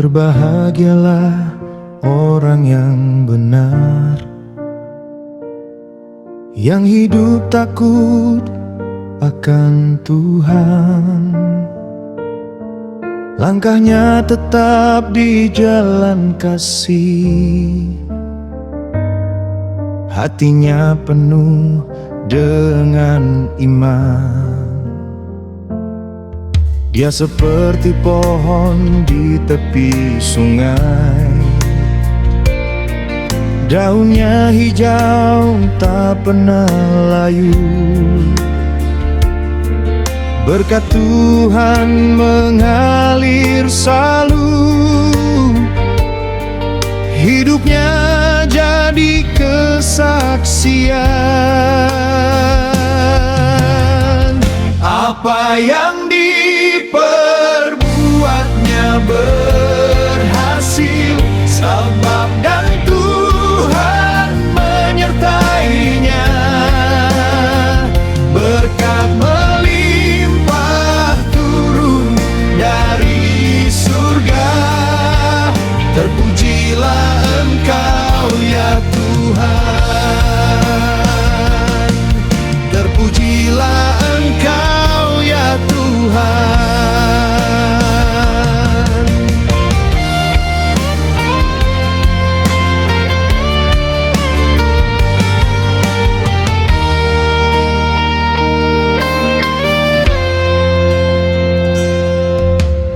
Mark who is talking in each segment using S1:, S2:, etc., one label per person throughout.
S1: Berbahagialah orang yang benar, yang hidup takut akan Tuhan. Langkahnya tetap di jalan kasih, hatinya penuh dengan iman. Dia seperti pohon di tepi sungai, daunnya hijau tak pernah layu. Berkat Tuhan mengalir selalu, hidupnya jadi kesaksian. Apa yang diperbuatnya berhasil, sebab dan Tuhan menyertainya. Berkat melimpah turun dari surga, terpujilah Engkau ya Tuhan. Terpujilah Engkau ya Tuhan.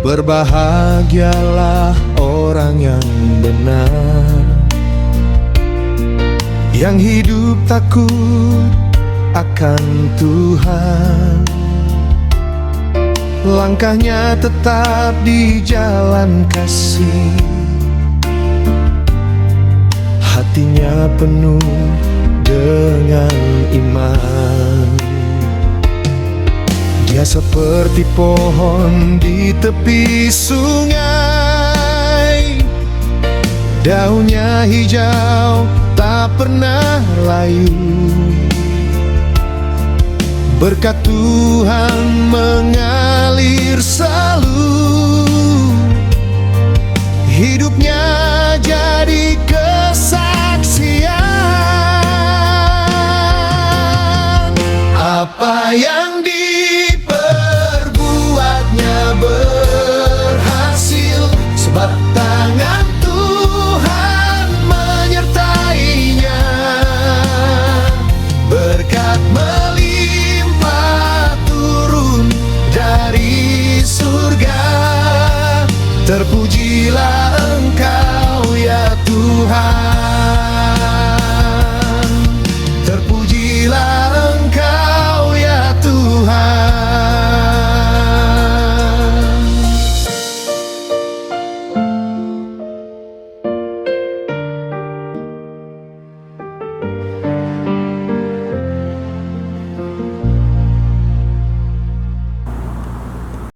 S1: Berbahagialah orang yang benar, yang hidup takut akan Tuhan. Langkahnya tetap di jalan kasih, hatinya penuh dengan iman. Dia seperti pohon di tepi sungai, daunnya hijau tak pernah layu. Berkat Tuhan mengalir selalu, hidupnya jadi kesaksian. Apa yang diperbuatnya berhasil, sebab tangan Tuhan menyertainya. Berkat melimpah turun dari surga, terpujilah Engkau ya Tuhan.